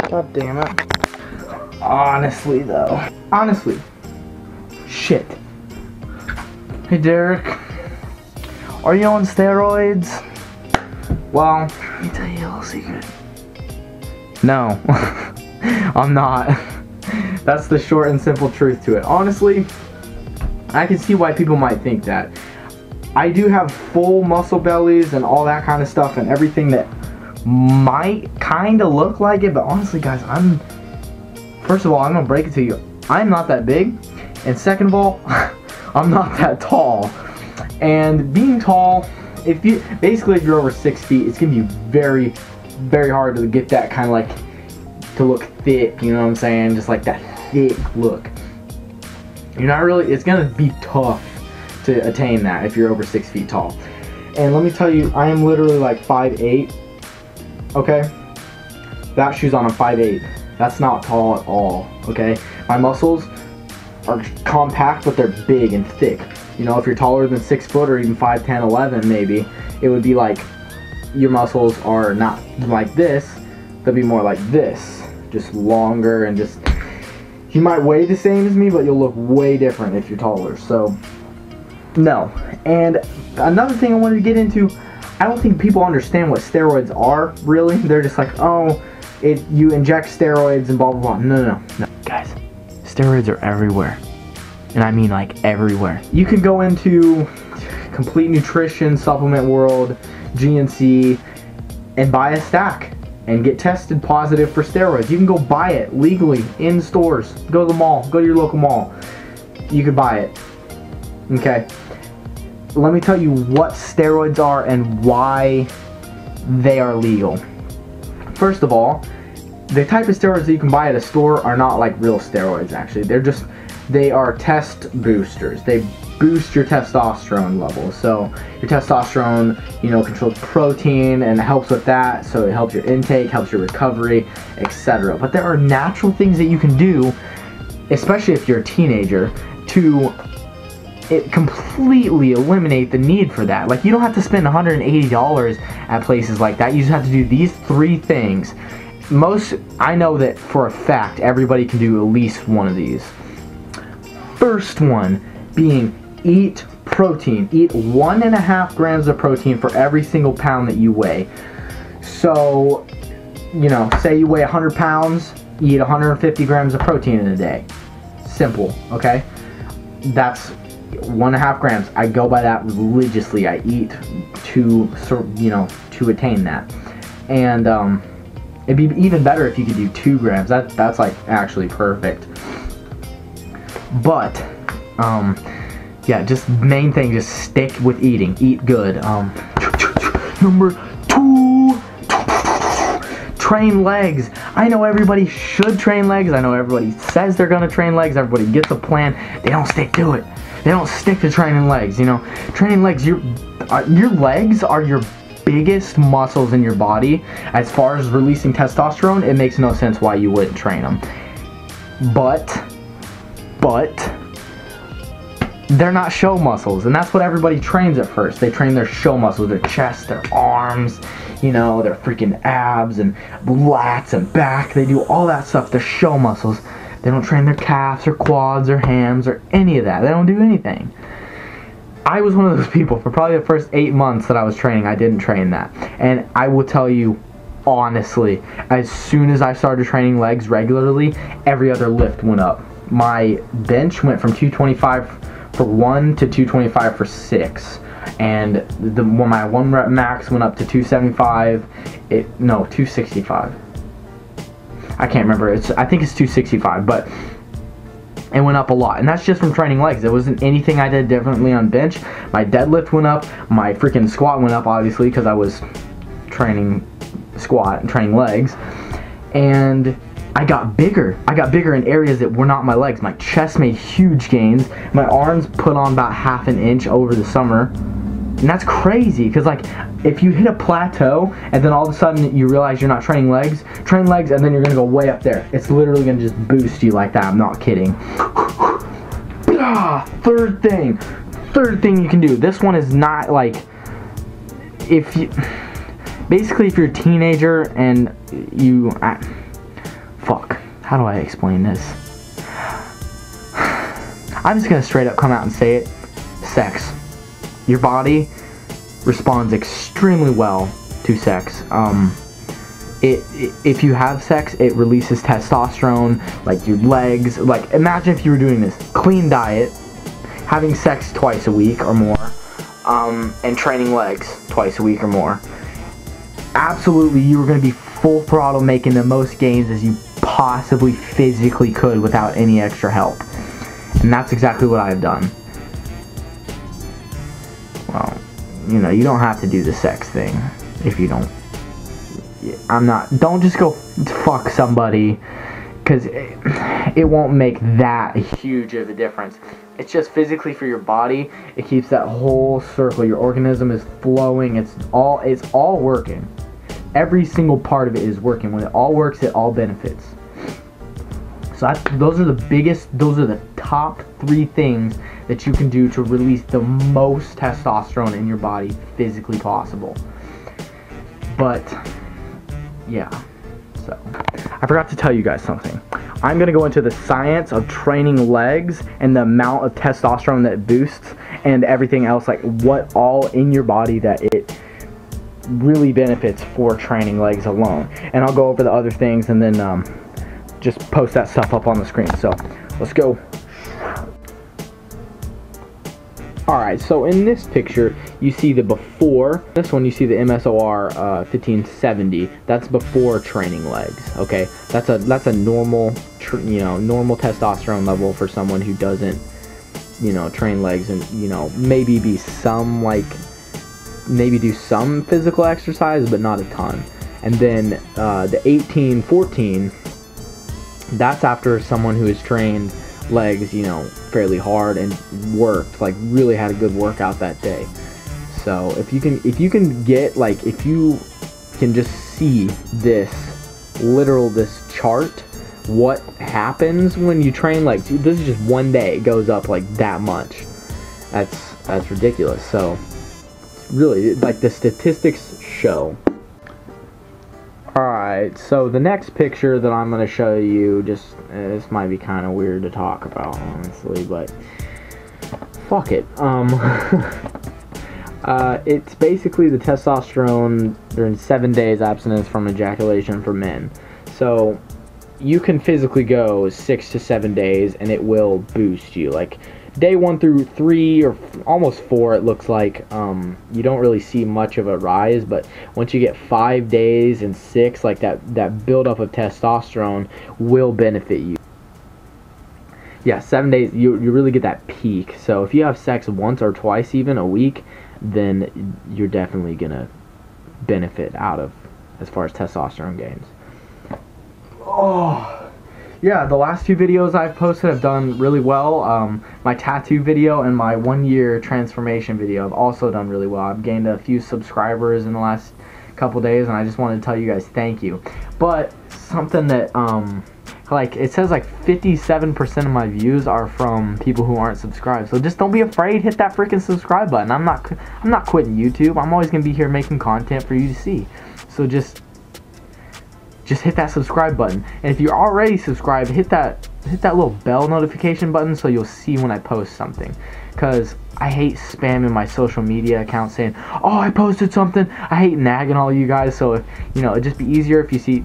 God damn it. Honestly though. Honestly. Shit. Hey Derek. Are you on steroids? Well, let me tell you a little secret. No. I'm not. That's the short and simple truth to it. Honestly, I can see why people might think that. I do have full muscle bellies and all that kind of stuff and everything that might kind of look like it, but honestly guys, first of all, I'm gonna break it to you, I'm not that big, and second of all, I'm not that tall. And being tall, if you're over 6 feet, it's gonna be very, very hard to get that kind of like, to look thick, you know what I'm saying, just like that thick look. You're not really, it's gonna be tough to attain that if you're over 6 feet tall. And let me tell you, I am literally like 5'8", okay? That shoe's on, I'm 5'8". That's not tall at all, okay? My muscles are compact, but they're big and thick. You know, if you're taller than 6 foot or even 5'10", 11 maybe, it would be like your muscles are not like this, they'll be more like this. Just longer and just, you might weigh the same as me, but you'll look way different if you're taller, so no. And another thing I wanted to get into, I don't think people understand what steroids are, really. They're just like, oh, you inject steroids and blah, blah, blah. No. Guys, steroids are everywhere. And I mean like everywhere. You can go into Complete Nutrition, Supplement World, GNC, and buy a stack and get tested positive for steroids. You can go buy it legally in stores. Go to the mall, go to your local mall. You could buy it. Okay. Let me tell you what steroids are and why they are legal. First of all, the type of steroids that you can buy at a store are not like real steroids actually. They are test boosters. They boost your testosterone levels. So your testosterone, you know, controls protein and helps with that. So it helps your intake, helps your recovery, etc. But there are natural things that you can do, especially if you're a teenager, to completely eliminate the need for that. Like, you don't have to spend $180 at places like that. You just have to do these 3 things. I know that for a fact everybody can do at least one of these. First one being eat protein. Eat 1.5 grams of protein for every single pound that you weigh. So, you know, say you weigh 100 pounds, eat 150 grams of protein in a day. Simple, okay? That's 1.5 grams. I go by that religiously. I eat to attain that. And it'd be even better if you could do 2 grams. That's like actually perfect. But yeah, just main thing, just stick with eating. Eat good. Number 2, train legs. I know everybody should train legs. I know everybody says they're gonna train legs. Everybody gets a plan. They don't stick to it. They don't stick to training legs, you know. Training legs, your legs are your biggest muscles in your body. As far as releasing testosterone, it makes no sense why you wouldn't train them. But they're not show muscles, and that's what everybody trains at first. They train their show muscles, their chest, their arms, you know, their freaking abs and lats and back. They do all that stuff, their show muscles. They don't train their calves or quads or hams or any of that. They don't do anything. I was one of those people. For probably the first 8 months that I was training, I didn't train that. And I will tell you, honestly, as soon as I started training legs regularly, every other lift went up. My bench went from 225 for 1 to 225 for 6. And my 1 rep max went up to 275. 265. I can't remember. I think it's 265, but it went up a lot, and that's just from training legs. It wasn't anything I did differently on bench. My deadlift went up, my freaking squat went up, obviously, because I was training squat and training legs, and I got bigger. I got bigger in areas that were not my legs. My chest made huge gains. My arms put on about 1/2 inch over the summer. And that's crazy, because like, if you hit a plateau and then all of a sudden you realize you're not training legs, train legs, and then you're gonna go way up there. It's literally gonna just boost you like that. I'm not kidding. Third thing you can do. This one is not like, basically if you're a teenager and how do I explain this? I'm just gonna straight up come out and say it. Sex. Your body responds extremely well to sex. If you have sex, it releases testosterone, like your legs. Like, imagine if you were doing this clean diet, having sex twice a week or more, and training legs twice a week or more. Absolutely, you were going to be full throttle, making the most gains as you possibly physically could without any extra help. And that's exactly what I've done. Well, you know, you don't have to do the sex thing if you don't. Don't just go fuck somebody, because it won't make that huge of a difference. It's just physically for your body. It keeps that whole circle. Your organism is flowing. It's all working. Every single part of it is working. When it all works, it all benefits. So those are the top 3 things that you can do to release the most testosterone in your body physically possible. But yeah, so I forgot to tell you guys something. I'm going to go into the science of training legs and the amount of testosterone that it boosts and everything else, like what all in your body that it really benefits for training legs alone. And I'll go over the other things and then just post that stuff up on the screen. So let's go. Alright, so in this picture, you see the before. This one, you see the MSOR 1570. That's before training legs. Okay, that's a normal, normal testosterone level for someone who doesn't, train legs and maybe do some physical exercise, but not a ton. And then the 1814. That's after someone who has trained legs, fairly hard and worked, like really had a good workout that day. So if you can get, like, if you can just see this chart, what happens when you train legs. This is just one day, it goes up like that much. That's ridiculous. So really, like, the statistics show. Alright, so the next picture that I'm going to show you, this might be kind of weird to talk about, honestly, but fuck it. It's basically the testosterone during 7 days abstinence from ejaculation for men. So you can physically go 6 to 7 days and it will boost you. Like, day 1 through 3 or almost 4, it looks like you don't really see much of a rise, but once you get 5 days and 6, like that buildup of testosterone will benefit you. Yeah, 7 days, you really get that peak. So if you have sex once or twice even a week, then you're definitely gonna benefit out of as far as testosterone gains. Oh. Yeah, the last 2 videos I've posted have done really well. My tattoo video and my 1-year transformation video have also done really well. I've gained a few subscribers in the last couple days, and I just wanted to tell you guys thank you. But something that, like, it says like 57% of my views are from people who aren't subscribed. So just don't be afraid, hit that freaking subscribe button. I'm not quitting YouTube. I'm always gonna be here making content for you to see. So just hit that subscribe button. And if you're already subscribed, hit that little bell notification button so you'll see when I post something. Because I hate spamming my social media account saying, oh, I posted something. I hate nagging all you guys. So if it'd just be easier if you see,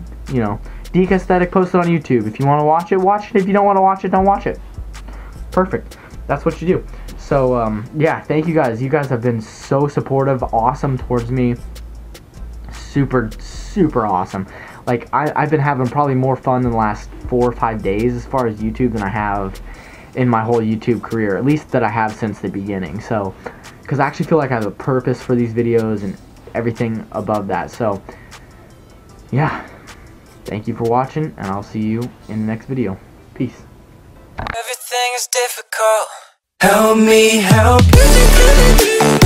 DEEK Aesthetic posted on YouTube. If you want to watch it, watch it. If you don't want to watch it, don't watch it. Perfect. That's what you do. So yeah, thank you guys. You guys have been so supportive, awesome towards me. Super, super awesome. Like, I've been having probably more fun in the last 4 or 5 days as far as YouTube than I have in my whole YouTube career, at least that I have since the beginning. So, because I actually feel like I have a purpose for these videos and everything above that. So, yeah, thank you for watching, and I'll see you in the next video. Peace. Everything is difficult. Help me help you.